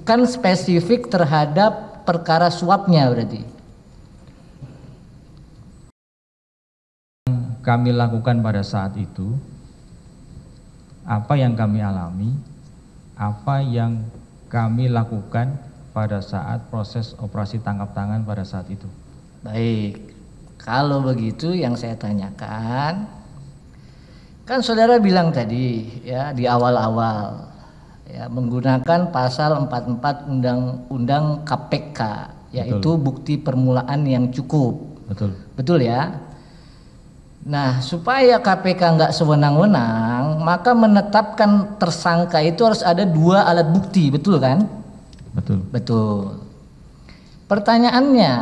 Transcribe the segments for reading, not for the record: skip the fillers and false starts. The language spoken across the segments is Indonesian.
bukan spesifik terhadap perkara suapnya berarti. Kami lakukan pada saat itu, apa yang kami alami, apa yang kami lakukan pada saat proses operasi tangkap tangan pada saat itu. Baik, kalau begitu yang saya tanyakan, kan saudara bilang tadi ya di awal-awal ya menggunakan pasal 44 Undang-Undang KPK, yaitu bukti permulaan yang cukup. Betul. Betul ya. Nah, supaya KPK nggak sewenang-wenang, maka menetapkan tersangka itu harus ada 2 alat bukti, betul kan? Betul. Betul. Pertanyaannya,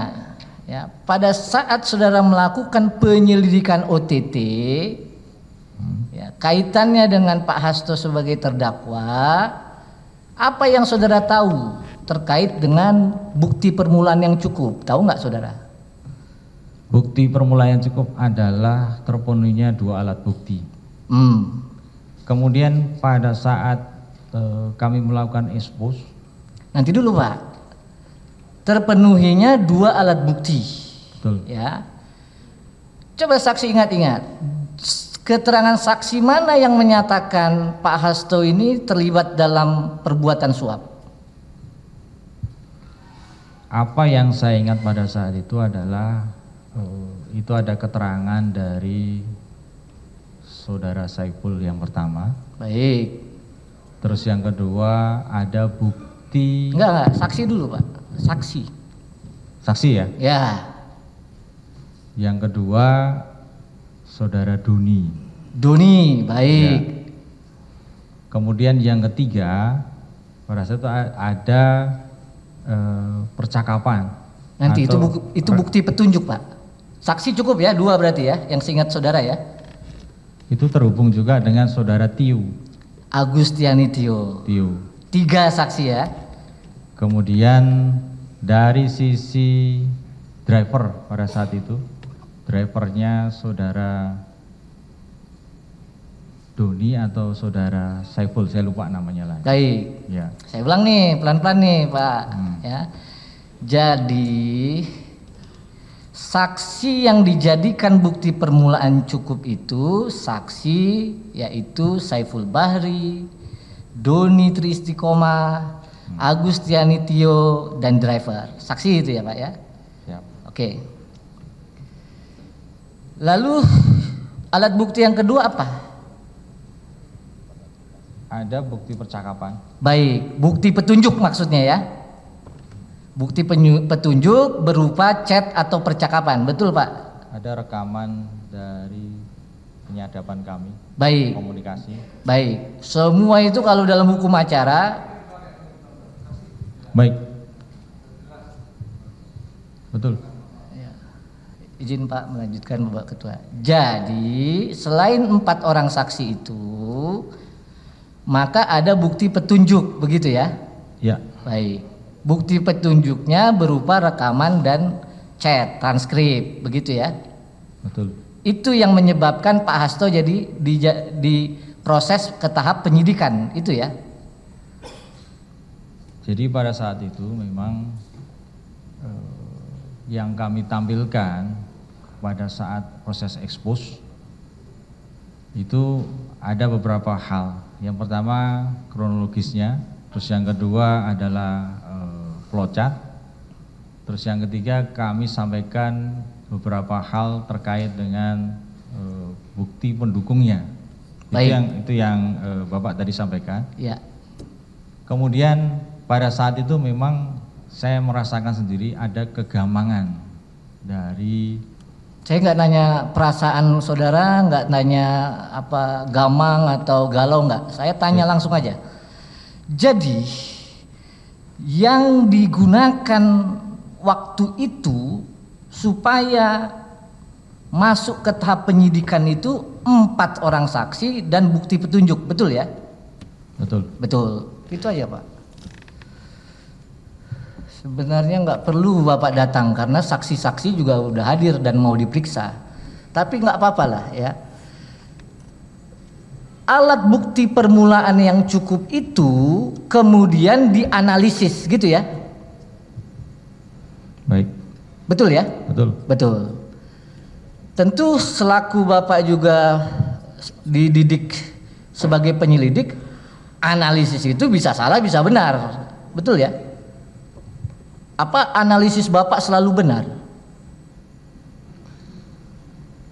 ya, pada saat saudara melakukan penyelidikan OTT, ya, kaitannya dengan Pak Hasto sebagai terdakwa, apa yang saudara tahu terkait dengan bukti permulaan yang cukup? Tahu nggak saudara? Bukti permulaan yang cukup adalah terpenuhinya 2 alat bukti. Kemudian pada saat kami melakukan expose. Nanti dulu Pak, terpenuhinya 2 alat bukti. Betul. Ya, coba saksi ingat-ingat, keterangan saksi mana yang menyatakan Pak Hasto ini terlibat dalam perbuatan suap? Apa yang saya ingat pada saat itu adalah itu ada keterangan dari saudara Saiful yang pertama. Baik. Terus yang kedua ada bukti. Enggak, saksi dulu Pak. Saksi. Saksi ya? Ya. Yang kedua saudara Doni. Doni, baik. Ya. Kemudian yang ketiga pada saat itu ada percakapan. Nanti itu bukti petunjuk Pak. Saksi cukup ya, 2 berarti ya, yang seingat saudara ya. Itu terhubung juga dengan saudara Tiu. Agustiani Tio. 3 saksi ya. Kemudian dari sisi driver pada saat itu, drivernya saudara Doni atau saudara Saiful, saya lupa namanya lah. Baik. Ya. Saya ulang nih, pelan-pelan nih Pak. Ya. Jadi saksi yang dijadikan bukti permulaan cukup itu saksi yaitu Saiful Bahri, Doni Tristiqomah, Agustiani Tio, dan driver. Saksi itu ya Pak ya. Siap. Oke. Lalu alat bukti yang kedua apa? Ada bukti percakapan. Baik, bukti petunjuk maksudnya ya. Bukti petunjuk berupa chat atau percakapan, betul Pak? Ada rekaman dari penyadapan kami. Baik. Komunikasi. Baik, semua itu kalau dalam hukum acara. Baik. Betul. Ya. Izin Pak melanjutkan Bapak Ketua. Jadi selain 4 orang saksi itu, maka ada bukti petunjuk, begitu ya? Ya. Baik. Bukti petunjuknya berupa rekaman dan chat, transkrip, begitu ya? Betul. Itu yang menyebabkan Pak Hasto jadi diproses ke tahap penyidikan, itu ya? Jadi pada saat itu memang yang kami tampilkan pada saat proses expose itu ada beberapa hal. Yang pertama kronologisnya, terus yang kedua adalah flowchart, terus yang ketiga kami sampaikan beberapa hal terkait dengan bukti pendukungnya. Baik. Itu yang Bapak tadi sampaikan. Ya. Kemudian pada saat itu memang saya merasakan sendiri ada kegamangan dari. Saya nggak nanya perasaan saudara, nggak nanya apa gamang atau galau, nggak. Saya tanya langsung aja. Jadi yang digunakan waktu itu supaya masuk ke tahap penyidikan itu 4 orang saksi dan bukti petunjuk, betul ya? Betul. Betul. Itu aja Pak. Sebenarnya nggak perlu Bapak datang karena saksi-saksi juga udah hadir dan mau diperiksa. Tapi nggak apa-apa lah ya. Alat bukti permulaan yang cukup itu kemudian dianalisis gitu ya. Baik. Betul ya? Betul. Betul. Tentu selaku Bapak juga dididik sebagai penyelidik, analisis itu bisa salah bisa benar. Betul ya? Apa analisis Bapak selalu benar?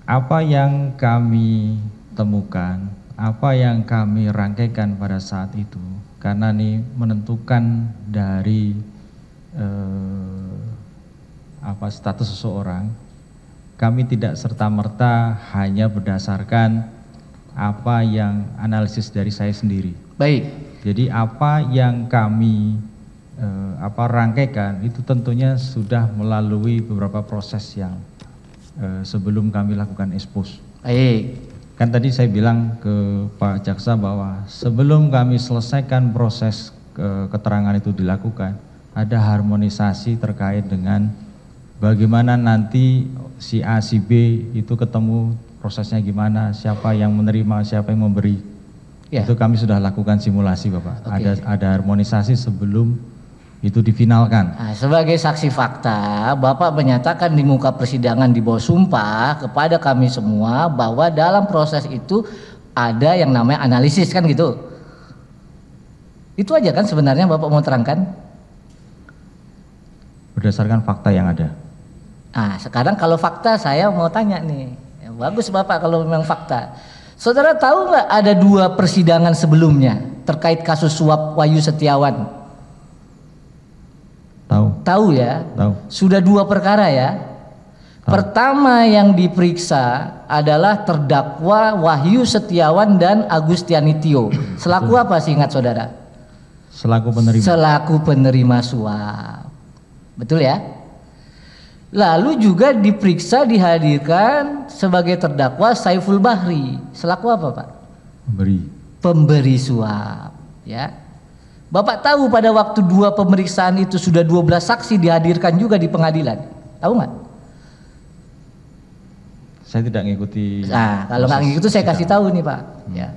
Apa yang kami temukan, apa yang kami rangkaikan pada saat itu, karena ini menentukan dari status seseorang, kami tidak serta-merta hanya berdasarkan apa yang analisis dari saya sendiri. Baik. Jadi apa yang kami rangkaikan itu tentunya sudah melalui beberapa proses yang sebelum kami lakukan expose. Baik. Kan tadi saya bilang ke Pak Jaksa bahwa sebelum kami selesaikan proses keterangan itu dilakukan, ada harmonisasi terkait dengan bagaimana nanti si A, si B itu ketemu prosesnya gimana, siapa yang menerima, siapa yang memberi. Ya. Itu kami sudah lakukan simulasi Bapak. Okay. Ada harmonisasi sebelum itu difinalkan. Nah, sebagai saksi fakta, Bapak menyatakan di muka persidangan di bawah sumpah kepada kami semua bahwa dalam proses itu ada yang namanya analisis, kan gitu. Itu aja kan sebenarnya Bapak mau terangkan? Berdasarkan fakta yang ada. Nah, sekarang kalau fakta saya mau tanya nih. Ya, bagus Bapak kalau memang fakta. Saudara tahu nggak ada 2 persidangan sebelumnya terkait kasus suap Wahyu Setiawan? Tahu. Tahu ya? Tahu. Sudah 2 perkara ya. Tahu. Pertama yang diperiksa adalah terdakwa Wahyu Setiawan dan Agustiani Tio. Selaku apa sih ingat saudara? Selaku penerima. Selaku penerima suap. Betul ya? Lalu juga diperiksa dihadirkan sebagai terdakwa Saiful Bahri. Selaku apa Pak? Pemberi suap. Ya. Bapak tahu pada waktu 2 pemeriksaan itu sudah 12 saksi dihadirkan juga di pengadilan. Tahu nggak? Saya tidak ngikuti. Nah, kalau nggak ngikuti saya kasih tahu nih Pak. Ya.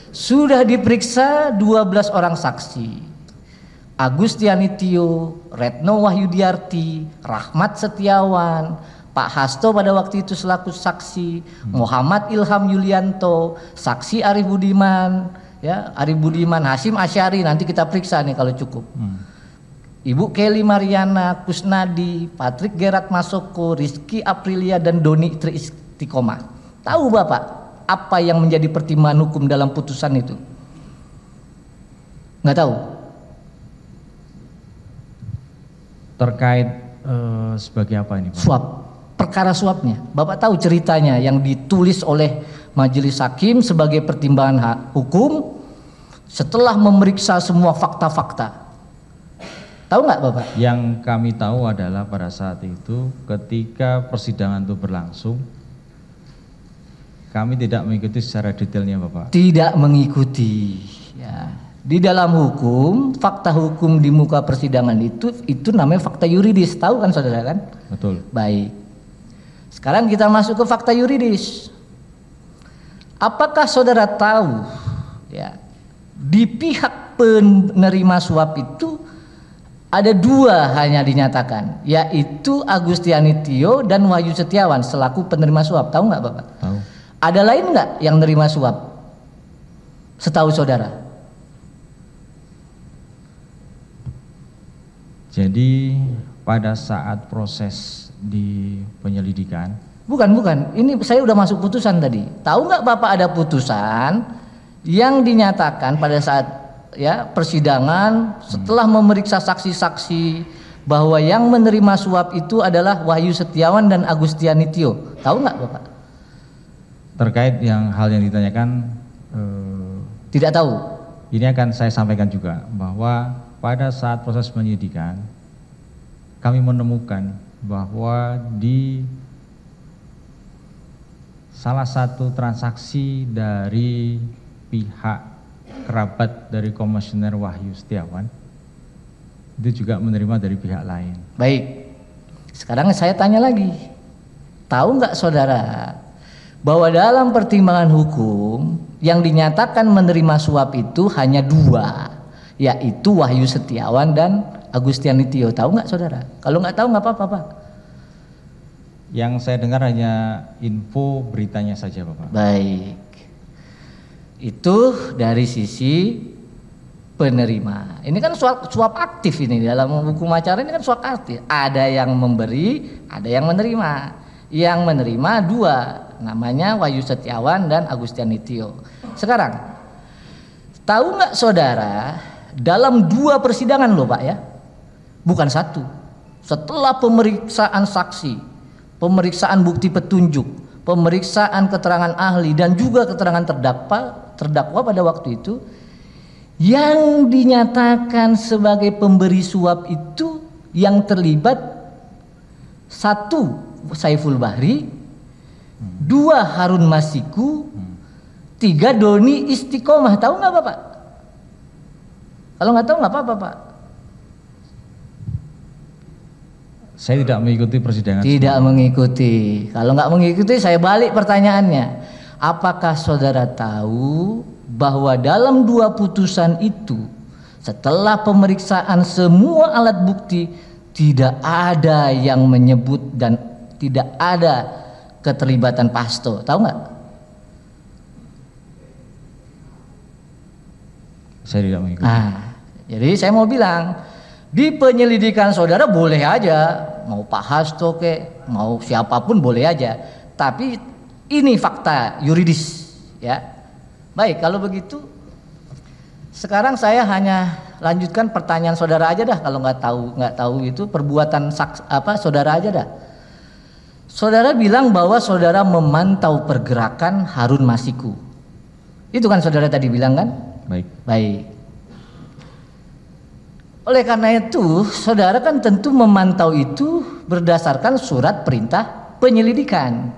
Sudah diperiksa 12 orang saksi. Agustiani Tio, Retno Wahyudiarti, Rahmat Setiawan, Pak Hasto pada waktu itu selaku saksi, Muhammad Ilham Yulianto, saksi Arif Budiman, ya Arif Budiman, Hasyim Asyari, nanti kita periksa nih kalau cukup. Ibu Kelly Mariana Kusnadi, Patrick Gerat Masoko, Rizky Aprilia dan Doni Tri Istiqomah. Tahu Bapak apa yang menjadi pertimbangan hukum dalam putusan itu? Nggak tahu. Terkait sebagai apa ini Pak? Suap, perkara suapnya. Bapak tahu ceritanya yang ditulis oleh majelis hakim sebagai pertimbangan hukum setelah memeriksa semua fakta-fakta. Tahu nggak Bapak? Yang kami tahu adalah pada saat itu ketika persidangan itu berlangsung, kami tidak mengikuti secara detailnya Bapak. Tidak mengikuti. Ya. Di dalam hukum, fakta hukum di muka persidangan itu namanya fakta yuridis, tahu kan saudara kan? Betul. Baik. Sekarang kita masuk ke fakta yuridis. Apakah saudara tahu ya di pihak penerima suap itu ada 2 hanya dinyatakan, yaitu Agustiani Tio dan Wahyu Setiawan selaku penerima suap. Tahu nggak Bapak? Tahu. Ada lain nggak yang nerima suap? Setahu saudara? Jadi pada saat proses di penyelidikan. Bukan. Ini saya udah masuk putusan tadi. Tahu nggak Bapak ada putusan yang dinyatakan pada saat ya persidangan setelah memeriksa saksi-saksi bahwa yang menerima suap itu adalah Wahyu Setiawan dan Agustiani Tio. Tahu nggak Bapak? Terkait hal yang ditanyakan. Tidak tahu. Ini akan saya sampaikan juga bahwa pada saat proses penyidikan kami menemukan bahwa di salah satu transaksi dari pihak kerabat dari Komisioner Wahyu Setiawan itu juga menerima dari pihak lain. Baik, sekarang saya tanya lagi, tahu nggak saudara bahwa dalam pertimbangan hukum yang dinyatakan menerima suap itu hanya 2, yaitu Wahyu Setiawan dan Agustiani Tio. Tahu nggak saudara? Kalau nggak tahu nggak apa-apa Pak. Yang saya dengar hanya info beritanya saja Bapak. Baik. Itu dari sisi penerima. Ini kan suap aktif ini, dalam hukum acara ini kan suap aktif. Ada yang memberi, ada yang menerima. Yang menerima dua, namanya Wahyu Setiawan dan Agustiani Tio. Sekarang, tahu nggak saudara, dalam 2 persidangan loh Pak ya, bukan 1. Setelah pemeriksaan saksi, pemeriksaan bukti petunjuk, pemeriksaan keterangan ahli dan juga keterangan terdakwa pada waktu itu, yang dinyatakan sebagai pemberi suap itu yang terlibat 1 Saiful Bahri, 2 Harun Masiku, 3 Doni Istiqomah. Tahu nggak Bapak? Kalau nggak tahu nggak apa-apa Pak. Saya tidak mengikuti persidangan. Tidak mengikuti. Kalau nggak mengikuti, saya balik pertanyaannya. Apakah saudara tahu bahwa dalam 2 putusan itu, setelah pemeriksaan semua alat bukti, tidak ada yang menyebut dan tidak ada keterlibatan Pak Hasto? Tahu nggak? Saya tidak mengikuti. Jadi saya mau bilang, di penyelidikan saudara boleh aja, mau Pak Hasto ke, mau siapapun boleh aja. Tapi ini fakta yuridis, ya. Baik, kalau begitu, sekarang saya hanya lanjutkan pertanyaan saudara aja dah. Kalau nggak tahu itu perbuatan saudara aja dah. Saudara bilang bahwa saudara memantau pergerakan Harun Masiku. Itu kan saudara tadi bilang kan? Baik. Oleh karena itu, saudara kan tentu memantau itu berdasarkan surat perintah penyelidikan.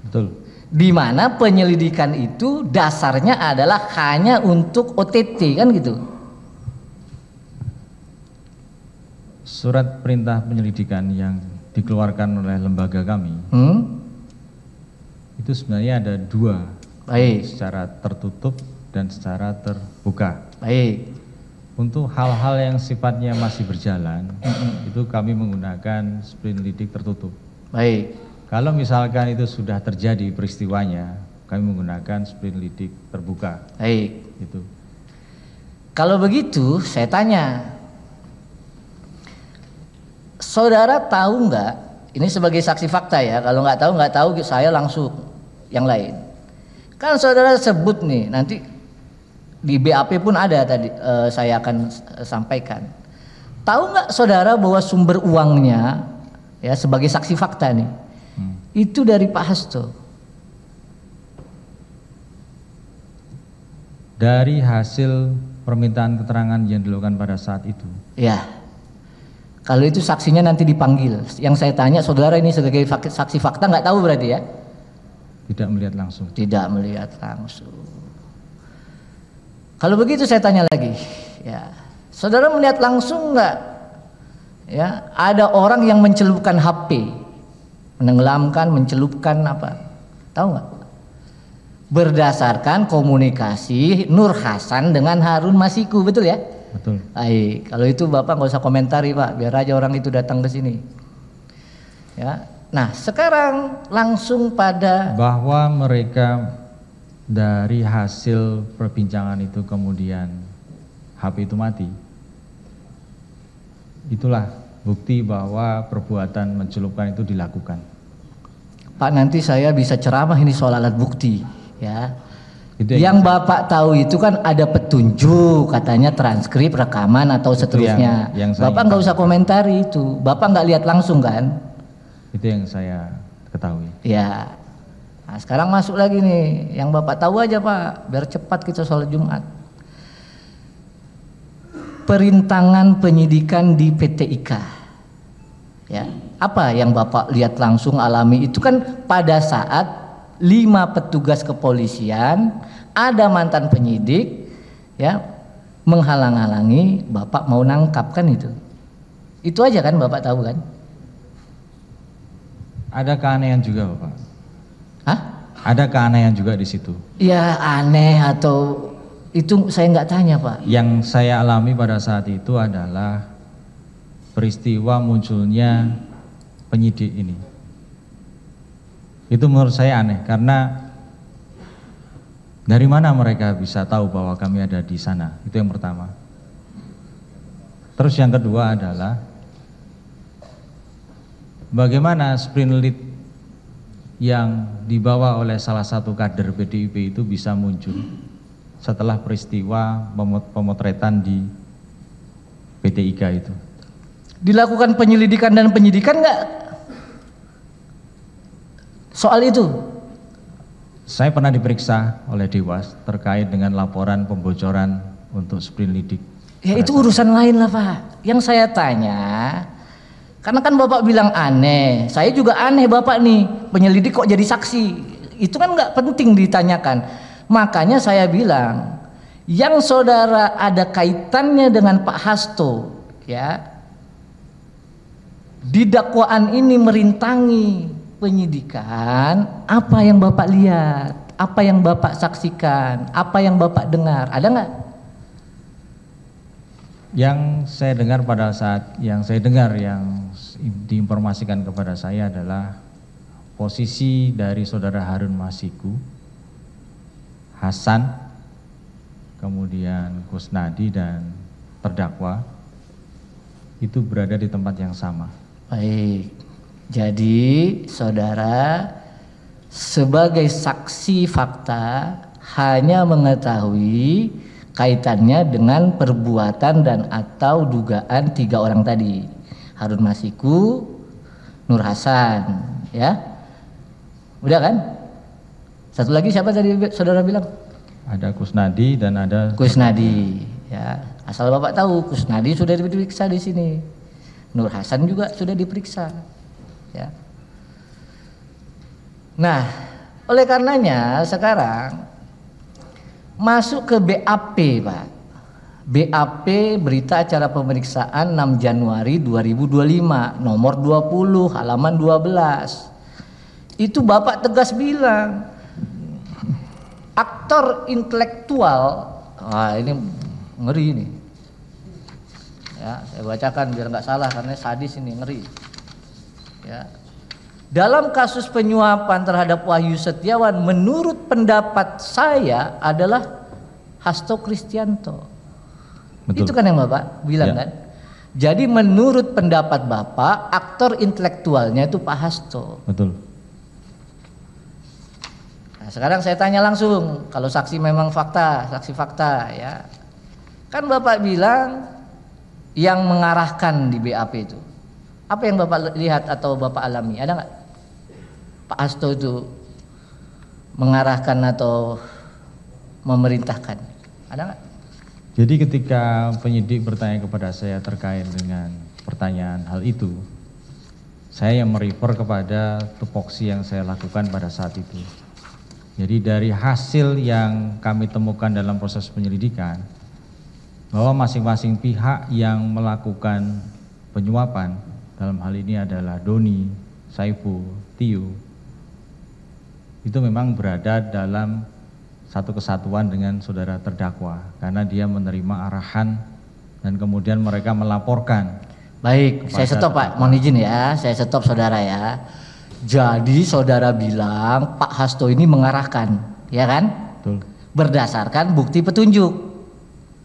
Betul. Di mana penyelidikan itu dasarnya adalah hanya untuk OTT kan gitu. Surat perintah penyelidikan yang dikeluarkan oleh lembaga kami itu sebenarnya ada 2. Baik. Secara tertutup dan secara terbuka. Baik. Untuk hal-hal yang sifatnya masih berjalan, itu kami menggunakan sprindik tertutup. Baik. Kalau misalkan itu sudah terjadi peristiwanya, kami menggunakan sprindik terbuka. Baik. Itu. Kalau begitu, saya tanya, saudara tahu nggak? Ini sebagai saksi fakta ya. Kalau nggak tahu, saya langsung yang lain. Kan saudara sebut nih, nanti di BAP pun ada tadi, saya akan sampaikan. Tahu nggak saudara bahwa sumber uangnya, ya sebagai saksi fakta nih, itu dari Pak Hasto? Dari hasil permintaan keterangan yang dilakukan pada saat itu. Ya. Kalau itu saksinya nanti dipanggil. Yang saya tanya, saudara ini sebagai saksi fakta nggak tahu berarti ya? Tidak melihat langsung. Tidak melihat langsung. Kalau begitu saya tanya lagi, ya, saudara melihat langsung nggak? Ya, ada orang yang mencelupkan HP, menenggelamkan, mencelupkan apa? Tahu nggak? Berdasarkan komunikasi Nur Hasan dengan Harun Masiku, betul ya? Betul. Baik, kalau itu Bapak nggak usah komentari Pak, biar aja orang itu datang ke sini. Ya, nah sekarang langsung pada bahwa mereka dari hasil perbincangan itu kemudian HP itu mati. Itulah bukti bahwa perbuatan mencelupkan itu dilakukan. Pak, nanti saya bisa ceramah ini soal alat bukti, ya. Itu yang Bapak tahu itu kan ada petunjuk, katanya transkrip, rekaman atau seterusnya. Yang Bapak nggak usah komentari itu. Bapak nggak lihat langsung kan? Itu yang saya ketahui. Ya. Nah, sekarang masuk lagi nih, yang Bapak tahu aja Pak, biar cepat kita sholat Jumat. Perintangan penyidikan di PT IKA. Ya, apa yang Bapak lihat langsung alami itu kan pada saat 5 petugas kepolisian, ada mantan penyidik, ya, menghalang-halangi Bapak mau nangkap kan itu. Itu aja kan Bapak tahu kan? Ada keanehan juga Bapak. Hah? Ada keanehan juga di situ. Ya aneh atau Itu saya nggak tanya Pak. Yang saya alami pada saat itu adalah peristiwa munculnya penyidik ini. Itu menurut saya aneh, karena dari mana mereka bisa tahu bahwa kami ada di sana? Itu yang pertama. Terus yang kedua adalah bagaimana sprint lead yang dibawa oleh salah satu kader PDIP itu bisa muncul setelah peristiwa pemotretan di PT IGA itu. Dilakukan penyelidikan dan penyidikan nggak soal itu? Saya pernah diperiksa oleh Dewas terkait dengan laporan pembocoran untuk sprint lidik. Ya itu urusan lain lah Pak. Yang saya tanya, karena kan Bapak bilang aneh, saya juga aneh Bapak nih, penyelidik kok jadi saksi. Itu kan nggak penting ditanyakan. Makanya saya bilang, yang saudara ada kaitannya dengan Pak Hasto, ya, di dakwaan ini merintangi penyidikan, apa yang Bapak lihat, apa yang Bapak saksikan, apa yang Bapak dengar, ada nggak? Yang saya dengar pada saat yang diinformasikan kepada saya adalah posisi dari saudara Harun Masiku, Hasan, kemudian Kusnadi dan terdakwa itu berada di tempat yang sama. Baik, jadi saudara sebagai saksi fakta hanya mengetahui kaitannya dengan perbuatan dan atau dugaan 3 orang tadi, Harun Masiku, Nur Hasan, ya, udah kan? Satu lagi siapa tadi saudara bilang? Ada Kusnadi dan ada Kusnadi, ya. Asal Bapak tahu, Kusnadi sudah diperiksa di sini. Nur Hasan juga sudah diperiksa, ya. Nah, oleh karenanya sekarang masuk ke BAP, Pak. BAP berita acara pemeriksaan 6 Januari 2025, nomor 20, halaman 12. Itu Bapak tegas bilang, aktor intelektual, ini ngeri ini. Ya, saya bacakan biar nggak salah karena sadis ini, ngeri. Ya. Dalam kasus penyuapan terhadap Wahyu Setiawan, menurut pendapat saya adalah Hasto Kristianto. Betul. Itu kan yang Bapak bilang, ya, kan? Jadi menurut pendapat Bapak, aktor intelektualnya itu Pak Hasto. Betul. Nah, sekarang saya tanya langsung, kalau saksi memang fakta, saksi fakta, ya. Kan Bapak bilang yang mengarahkan di BAP itu. Apa yang Bapak lihat atau Bapak alami? Ada nggak? Pak Hasto itu mengarahkan atau memerintahkan? Ada nggak? Jadi ketika penyidik bertanya kepada saya terkait dengan pertanyaan hal itu, saya yang merefer kepada tupoksi yang saya lakukan pada saat itu. Jadi dari hasil yang kami temukan dalam proses penyelidikan, bahwa masing-masing pihak yang melakukan penyuapan, dalam hal ini adalah Doni, Saiful, Tio, itu memang berada dalam satu kesatuan dengan saudara terdakwa, karena dia menerima arahan dan kemudian mereka melaporkan. Baik, saya stop Pak, mohon izin ya, saya stop saudara ya. Jadi saudara bilang Pak Hasto ini mengarahkan, ya kan? Betul. Berdasarkan bukti petunjuk.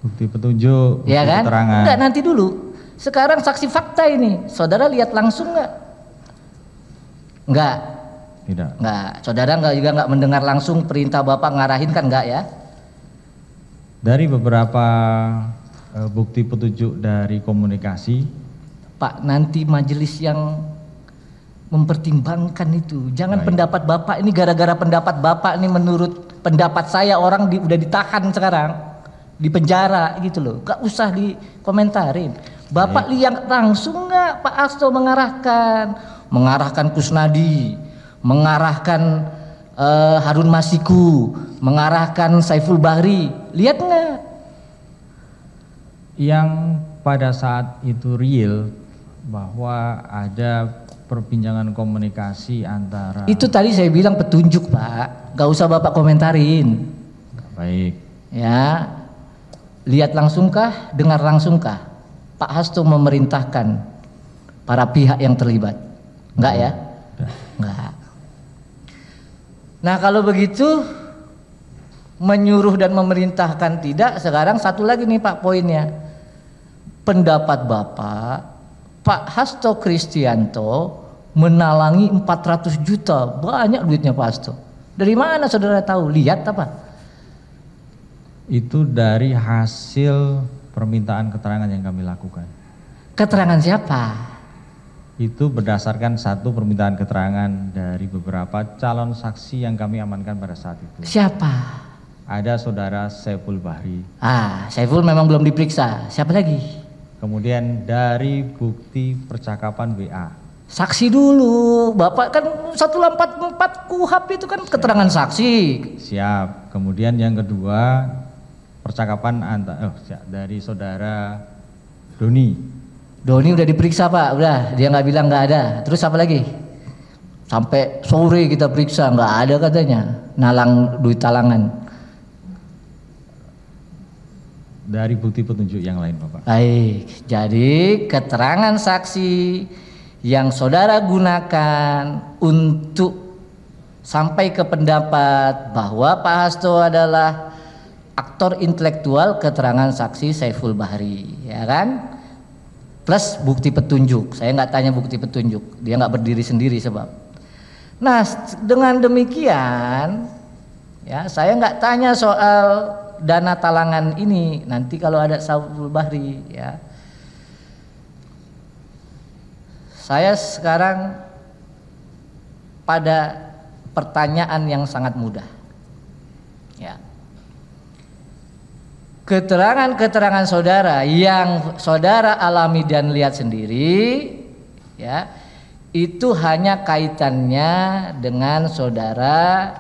Bukti petunjuk, ya bukti kan? keterangan. Enggak, nanti dulu. Sekarang saksi fakta ini, saudara lihat langsung nggak? Enggak. Tidak. Enggak. Saudara juga nggak mendengar langsung perintah Bapak ngarahin kan, enggak ya? Dari beberapa bukti petunjuk dari komunikasi, Pak, nanti majelis yang mempertimbangkan itu. Jangan baik. Pendapat Bapak ini gara-gara pendapat Bapak ini menurut pendapat saya orang udah ditahan sekarang, di penjara gitu loh. Gak usah dikomentarin. Bapak lihat langsung nggak Pak Hasto mengarahkan Kusnadi, mengarahkan Harun Masiku, mengarahkan Saiful Bahri, lihat nggak? Yang pada saat itu real bahwa ada perbincangan komunikasi antara. Itu tadi saya bilang petunjuk Pak, gak usah Bapak komentarin. Baik. Ya, lihat langsungkah, dengar langsungkah Pak Hasto memerintahkan para pihak yang terlibat? Enggak ya? Enggak. Nah kalau begitu menyuruh dan memerintahkan tidak, sekarang satu lagi nih Pak poinnya. Pendapat Bapak, Pak Hasto Kristianto menalangi 400 juta, banyak duitnya Pak Hasto. Dari mana saudara tahu? Lihat apa? Itu dari hasil permintaan keterangan yang kami lakukan. Keterangan siapa? Itu berdasarkan satu permintaan keterangan dari beberapa calon saksi yang kami amankan pada saat itu. Siapa? Ada saudara Saiful Bahri. Saiful memang belum diperiksa. Siapa lagi? Kemudian dari bukti percakapan WA. Saksi dulu, Bapak kan 144 KUHP itu kan keterangan saksi. Siap. Kemudian yang kedua percakapan dari saudara Doni. Doni udah diperiksa Pak, udah dia nggak bilang nggak ada. Terus apa lagi? Sampai sore kita periksa nggak ada katanya, nalang duit talangan. Dari bukti petunjuk yang lain Bapak. Baik, jadi keterangan saksi yang saudara gunakan untuk sampai ke pendapat bahwa Pak Hasto adalah aktor intelektual, keterangan saksi Saiful Bahri, ya kan? Plus bukti petunjuk. Saya nggak tanya bukti petunjuk, dia nggak berdiri sendiri sebab. Nah, dengan demikian, ya saya nggak tanya soal dana talangan ini. Nanti kalau ada Saiful Bahri, ya. Saya sekarang pada pertanyaan yang sangat mudah. Ya. Keterangan-keterangan saudara yang saudara alami dan lihat sendiri, ya, itu hanya kaitannya dengan saudara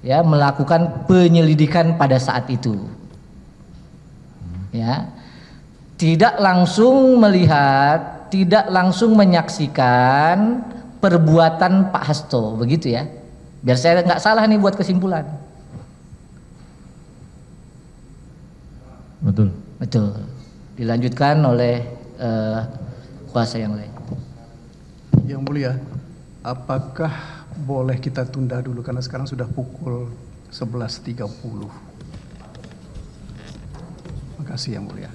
ya melakukan penyelidikan pada saat itu. Ya. Tidak langsung melihat, tidak langsung menyaksikan perbuatan Pak Hasto, begitu ya. Biar saya nggak salah nih buat kesimpulan. Betul. Betul. Dilanjutkan oleh kuasa yang lain. Yang Mulia, apakah boleh kita tunda dulu karena sekarang sudah pukul 11.30. Terima kasih Yang Mulia.